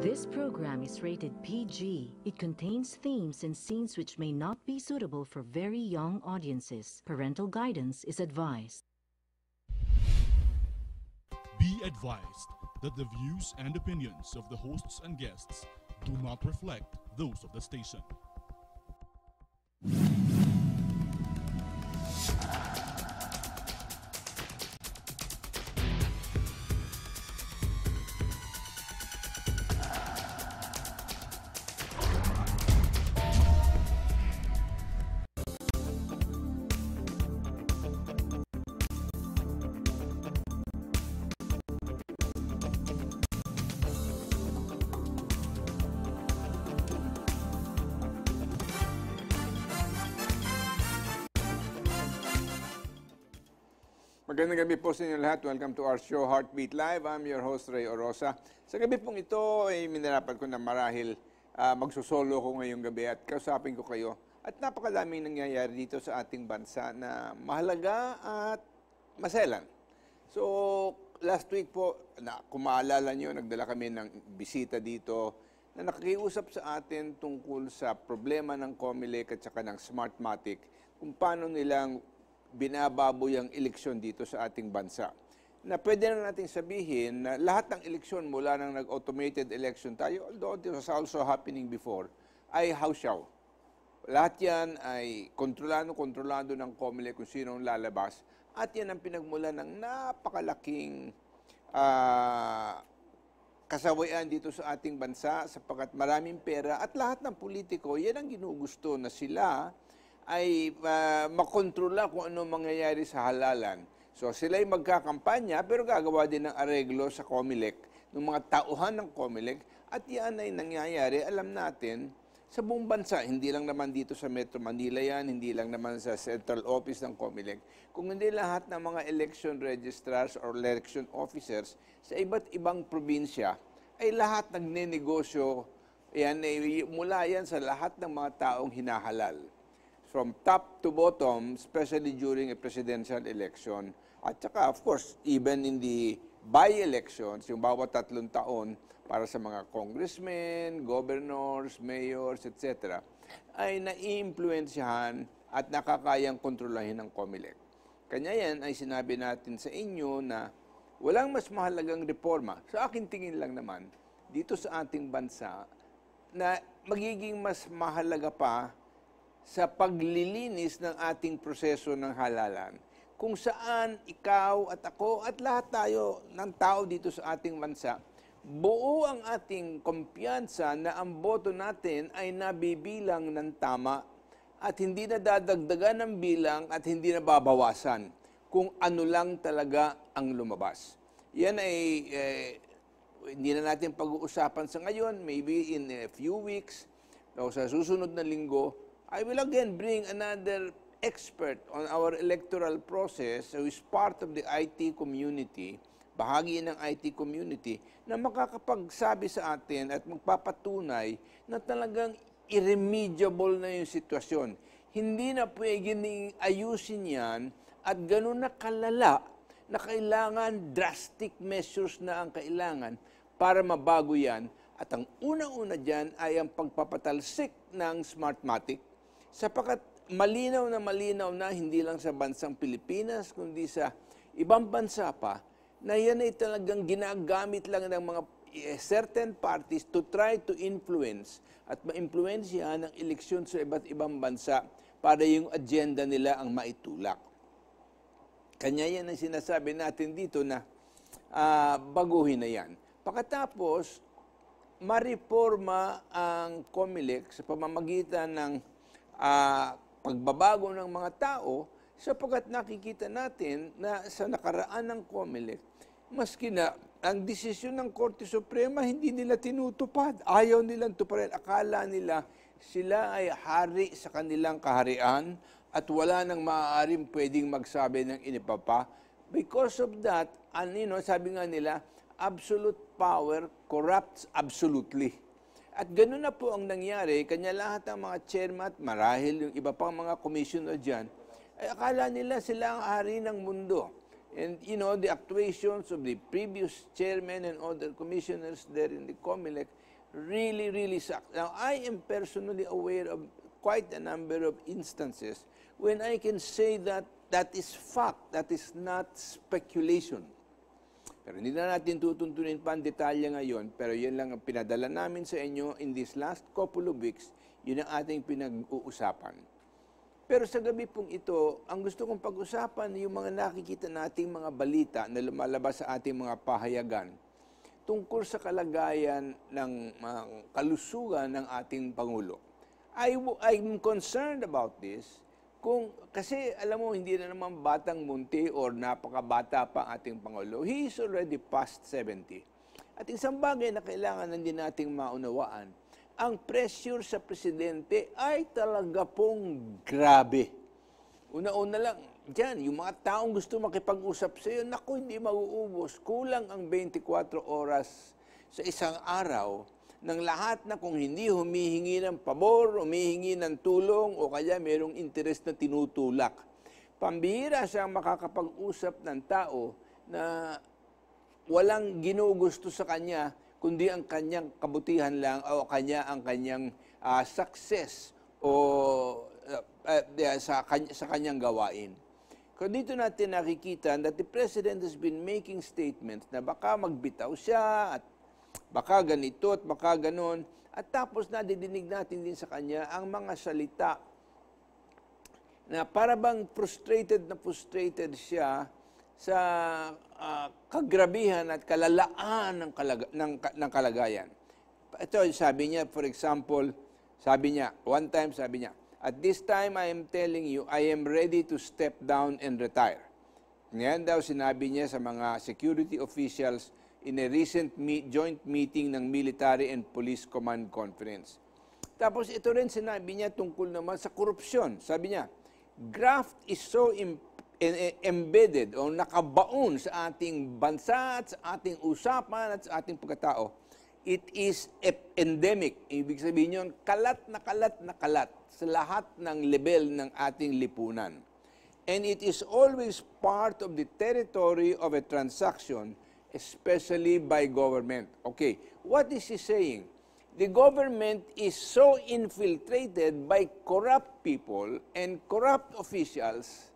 This program is rated PG. It contains themes and scenes which may not be suitable for very young audiences. Parental guidance is advised. Be advised that the views and opinions of the hosts and guests do not reflect those of the station. Magandang gabi po sa inyo lahat. Welcome to our show, Heartbeat Live. I'm your host, Ray Orosa. Sa gabi pong ito, ay minarapat ko na marahil magsusolo ko ngayong gabi at kausapin ko kayo. At napakadaming nangyayari dito sa ating bansa na mahalaga at maselan. So, last week po, kung maalala nyo, nagdala kami ng bisita dito na nakikiusap sa atin tungkol sa problema ng COMELEC at saka ng Smartmatic, kung paano nilang binababoy ang eleksyon dito sa ating bansa. Na pwede na natin sabihin na lahat ng eleksyon mula nang nag-automated election tayo, although it was also happening before, ay house show. Lahat yan ay kontrolado ng COMELEC kung sino ang lalabas. At yan ang pinagmulan ng napakalaking kasawian dito sa ating bansa sapagkat maraming pera at lahat ng politiko, yan ang ginugusto na sila ay makontrola kung ano mangyayari sa halalan. So sila'y magkakampanya pero gagawa din ng areglo sa COMELEC, ng mga tauhan ng COMELEC, at yan ay nangyayari, alam natin, sa buong bansa. Hindi lang naman dito sa Metro Manila yan, hindi lang naman sa central office ng COMELEC, kung hindi lahat ng mga election registrars or election officers sa iba't ibang probinsya ay lahat nagnenegosyo, yan, mula yan sa lahat ng mga taong hinahalal. From top to bottom, especially during a presidential election. At saka, of course, even in the by-elections, yung bawat 3 taon, para sa mga congressmen, governors, mayors, etc., ay nai-impluensyahan at nakakayang kontrolahin ng COMELEC. Kanya yan ay sinabi natin sa inyo na walang mas mahalagang reforma, sa aking tingin lang naman, dito sa ating bansa, na magiging mas mahalaga pa sa paglilinis ng ating proseso ng halalan. Kung saan ikaw at ako at lahat tayo ng tao dito sa ating bansa, buo ang ating kumpiyansa na ang boto natin ay nabibilang ng tama at hindi na dadagdagan ng bilang at hindi na babawasan kung ano lang talaga ang lumabas. Yan ay hindi na natin pag-uusapan sa ngayon, maybe in a few weeks o sa susunod na linggo, I will again bring another expert on our electoral process who is part of the IT community, bahagi ng IT community, na makakapagsabi sa atin at magpapatunay na talagang irremediable na yung sitwasyon. Hindi na pwedeng ayusin yan at ganun na kalala na kailangan drastic measures na ang kailangan para mabago yan. At ang unang-una dyan ay ang pagpapatalsik ng Smartmatic, sapagkat malinaw na hindi lang sa bansang Pilipinas, kundi sa ibang bansa pa, na yan ay talagang ginagamit lang ng mga certain parties to try to influence at ma-influensyahan ang eleksyon sa iba't ibang bansa para yung agenda nila ang maitulak. Kanya yan ang sinasabi natin dito na baguhin na yan. Pagkatapos, mareforma ang COMELEC sa pamamagitan ng pagbabago ng mga tao sapagkat nakikita natin na sa nakaraan ng COMELEC, maski na ang desisyon ng Korte Suprema hindi nila tinutupad. Ayaw nilang tuparin. Akala nila sila ay hari sa kanilang kaharian at wala nang maaaring pwedeng magsabi ng inipapa. Because of that, sabi nga nila, absolute power corrupts absolutely. At gano'n na po ang nangyari, kanya lahat ng mga chairman at marahil yung iba pang mga commissioner dyan, ay akala nila sila ang hari ng mundo. And you know, the actuations of the previous chairman and other commissioners there in the COMELEC really, really sucks. Now, I am personally aware of quite a number of instances when I can say that that is fact, that is not speculation. Pero hindi na natin tutuntunin pa ang detalye ngayon, pero yan lang ang pinadala namin sa inyo in this last couple of weeks, yun ang ating pinag-uusapan. Pero sa gabi pong ito, ang gusto kong pag-usapan yung mga nakikita nating mga balita na lumalabas sa ating mga pahayagan tungkol sa kalagayan ng kalusugan ng ating Pangulo. I'm concerned about this kasi alam mo, hindi na naman batang munti or napakabata pa ang ating Pangulo. He is already past 70. At isang bagay na kailangan din nating maunawaan, ang pressure sa presidente ay talaga pong grabe. Una-una lang, dyan, yung mga taong gusto makipag-usap sa iyo, naku, hindi mauubos. Kulang ang 24 oras sa isang araw ng lahat na kung hindi humihingi ng pabor, humihingi ng tulong, o kaya mayroong interest na tinutulak. Pambihira siyang makakapag-usap ng tao na walang ginugusto sa kanya, kundi ang kanyang kabutihan lang o ang kanyang success o sa kanyang gawain. Kung dito natin nakikita that the President has been making statements na baka magbitaw siya at baka ganito at baka ganon. At tapos nadidinig natin din sa kanya ang mga salita na para bang frustrated siya sa kagrabihan at kalalaan ng kalagayan. Ito, sabi niya, for example, one time sabi niya, "At this time I am telling you, I am ready to step down and retire." Ngayon daw sinabi niya sa mga security officials in a recent joint meeting ng Military and Police Command Conference. Tapos ito rin sinabi niya tungkol naman sa korupsyon. Sabi niya, "Graft is so embedded o nakabaon sa ating bansa at sa ating usapan at sa ating pagkatao. It is endemic." Ibig sabihin yun, kalat na kalat sa lahat ng level ng ating lipunan. And it is always part of the territory of a transaction, especially by government. Okay, what is he saying? The government is so infiltrated by corrupt people and corrupt officials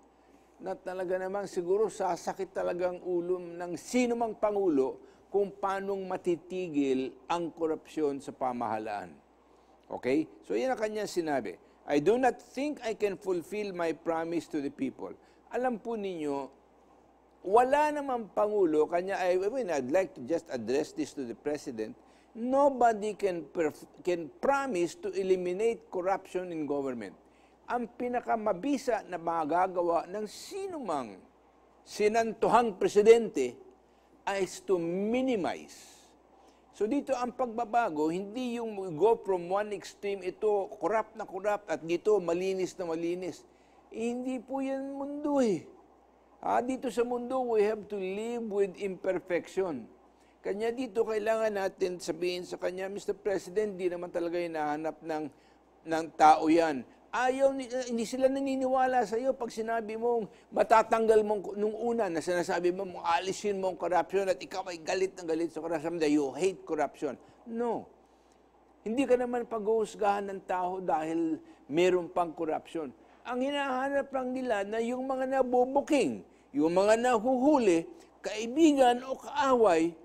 na talaga namang siguro sasakit talagang ulo ng sino mang pangulo kung paanong matitigil ang korupsyon sa pamahalaan. Okay? So yan ang kanyang sinabi. "I do not think I can fulfill my promise to the people." Alam po ninyo, wala namang pangulo, I'd like to just address this to the President, nobody can promise to eliminate corruption in government. Ang pinakamabisa na magagawa ng sinumang sinantuhang presidente ay to minimize. So dito ang pagbabago, hindi yung go from one extreme, ito corrupt na corrupt at dito malinis na malinis. Hindi po yan mundo eh. Dito sa mundo, we have to live with imperfection. Kanya dito, kailangan natin sabihin sa kanya, "Mr. President, di naman talaga hinahanap ng tao yan. Hindi sila naniniwala sa iyo pag sinabi mong matatanggal mong nung una na sinasabi mo, alisin mo ang corruption at ikaw ay galit na galit sa corruption, that you hate corruption." No. Hindi ka naman pag-uusgahan ng tao dahil meron pang corruption. Ang hinahanap lang nila na yung mga nabubuking, yung mga nahuhuli, kaibigan o kaaway,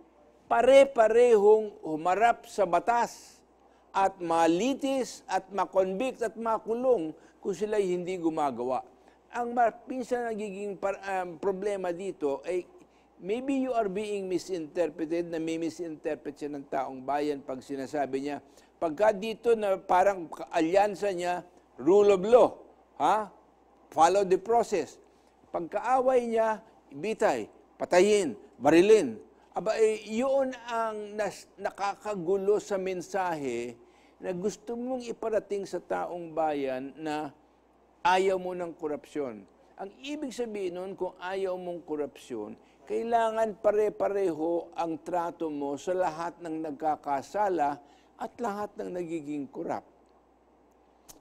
pare-parehong humarap sa batas at malitis at makonvict at makulong kung sila'y hindi gumagawa. Ang pinsan nagiging problema dito ay maybe you are being misinterpreted, na may misinterpret siya ng taong bayan pag sinasabi niya, pagka dito na parang alyansa niya, rule of law, follow the process. Pagkaaway niya, bitay, patayin, barilin. Yun ang nakakagulo sa mensahe na gusto mong iparating sa taong bayan na ayaw mo ng korupsyon. Ang ibig sabihin nun, kung ayaw mong korupsyon, kailangan pare-pareho ang trato mo sa lahat ng nagkakasala at lahat ng nagiging korap.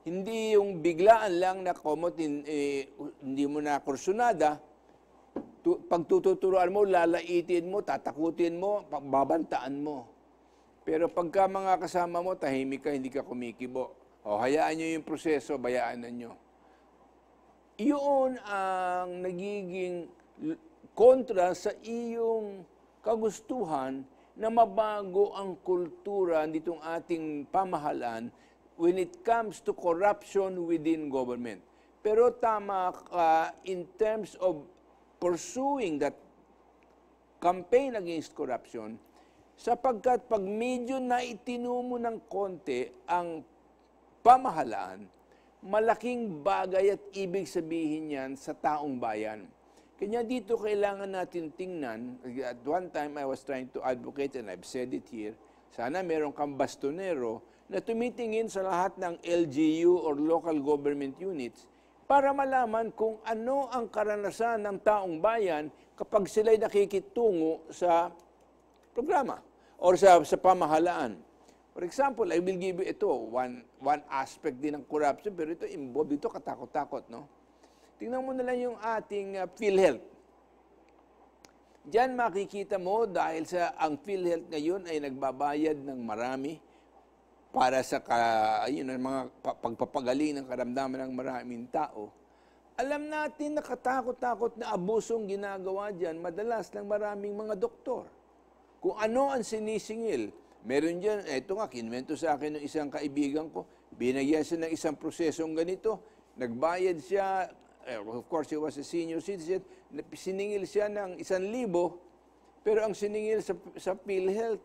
Hindi yung biglaan lang na hindi mo na kursunada, pagtututuruan mo, lalaitin mo, tatakutin mo, babantaan mo. Pero pagka mga kasama mo, tahimik ka, hindi ka kumikibo. O hayaan nyo yung proseso, bayaan na nyo. Iyon ang nagiging kontra sa iyong kagustuhan na mabago ang kultura nitong ating pamahalaan when it comes to corruption within government. Pero tama ka in terms of pursuing that campaign against corruption, sapagkat pag medyo na itinumo ng konti ang pamahalaan, malaking bagay at ibig sabihin yan sa taong bayan. Kanya dito kailangan natin tingnan, at one time I was trying to advocate and I've said it here, sana meron kang bastonero na tumitingin sa lahat ng LGU or local government units para malaman kung ano ang karanasan ng taong bayan kapag sila'y nakikitungo sa programa or sa pamahalaan. For example, I will give you ito, one aspect din ng corruption, pero ito involved, ito katakot-takot, no? Tingnan mo na lang yung ating PhilHealth. Diyan makikita mo dahil sa ang PhilHealth ngayon ay nagbabayad ng marami para sa mga pagpapagaling ng karamdaman ng maraming tao. Alam natin na katakot-takot na abusong ginagawa dyan, madalas ng maraming mga doktor. Kung ano ang sinisingil, meron dyan, ito nga, kinwento sa akin ng isang kaibigan ko, binagyan siya ng isang prosesong ganito, nagbayad siya, of course, he was a senior citizen, siningil siya ng 1,000, pero ang siningil sa PhilHealth,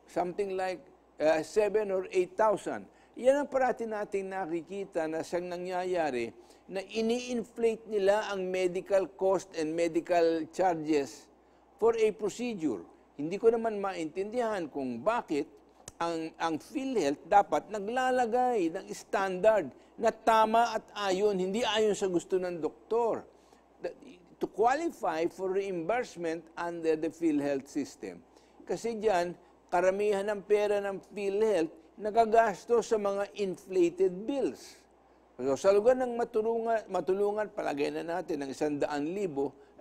something like 7,000 or 8,000. Yan ang parati natin nakikita na siyang nangyayari na ini-inflate nila ang medical cost and medical charges for a procedure. Hindi ko naman maintindihan kung bakit ang PhilHealth dapat naglalagay ng standard na tama at ayon, hindi ayon sa gusto ng doktor. To qualify for reimbursement under the PhilHealth system. Kasi diyan, karamihan ng pera ng PhilHealth nagagasto sa mga inflated bills. So, sa lugar ng matulungan, palagay na natin ng 100,000,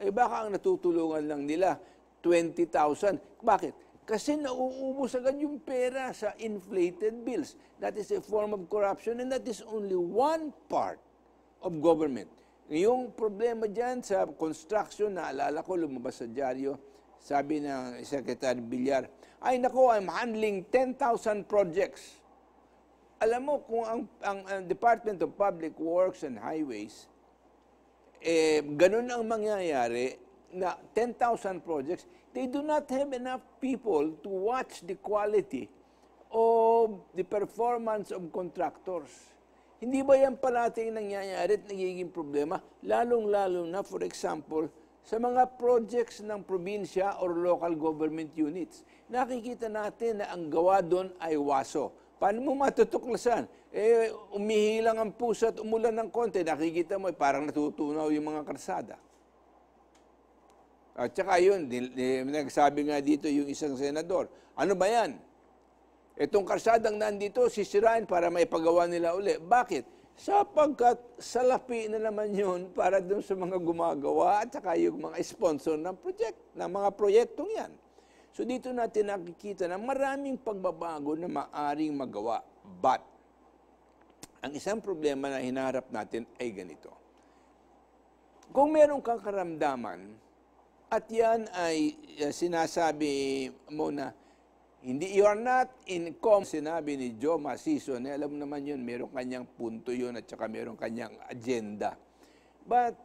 ay baka ang natutulungan lang nila 20,000. Bakit? Kasi nauubos agad yung pera sa inflated bills. That is a form of corruption and that is only one part of government. Yung problema dyan sa construction, naalala ko, lumabas sa dyaryo, sabi ng Secretary Villar, ay nako, I'm handling 10,000 projects. Alam mo, kung ang Department of Public Works and Highways, ganun ang mangyayari na 10,000 projects, they do not have enough people to watch the quality of the performance of contractors. Hindi ba yan parating nangyayari at nagiging problema? Lalong-lalo na, for example, sa mga projects ng probinsya or local government units. Nakikita natin na ang gawa doon ay waso. Paano mo matutuklasan? Umihilang ang pusa at umulan ng konti, nakikita mo, parang natutunaw yung mga karsada. At saka yun, nagsabi nga dito yung isang senador, ano ba yan? Itong karsadang nandito, sisirain para maipagawa nila uli. Bakit? Sapagkat salapi na naman yun para doon sa mga gumagawa at saka yung mga sponsor ng mga proyektong yan. So dito natin nakikita na maraming pagbabago na maaring magawa. But, ang isang problema na hinaharap natin ay ganito. Kung meron kang karamdaman, at yan ay sinasabi mo na, you are not in sinabi ni Joe Masiso, na alam naman yun, meron kanyang punto yun at saka meron kanyang agenda. But,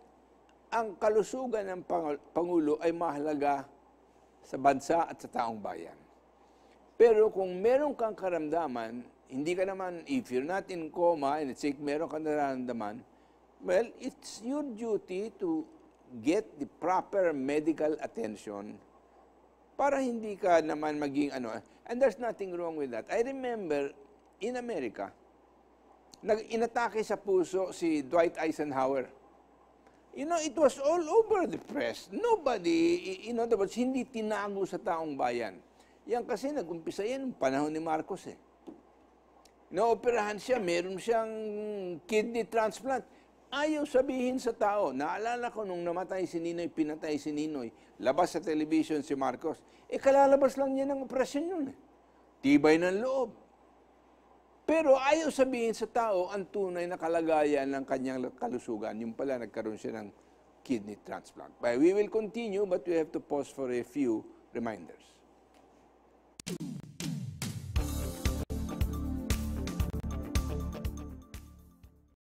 ang kalusugan ng Pangulo ay mahalaga sa bansa at sa taong bayan. Pero kung meron kang karamdaman, hindi ka naman, if you're not in coma, and it's like meron kang nararamdaman, well, it's your duty to get the proper medical attention para hindi ka naman maging and there's nothing wrong with that. I remember, in America, inatake sa puso si Dwight Eisenhower. It was all over the press. Nobody, in other words, hindi tinago sa taong bayan. Yan kasi nag-umpisa yan panahon ni Marcos eh. Naoperahan siya, meron siyang kidney transplant. Ayaw sabihin sa tao, naalala ko nung namatay si Ninoy, pinatay si Ninoy, labas sa television si Marcos, kalalabas lang niya ng operasyon yun. tibay ng loob. Pero ayaw sabihin sa tao ang tunay na kalagayan ng kanyang kalusugan. Yung pala, nagkaroon siya ng kidney transplant. But we will continue, but we have to pause for a few reminders.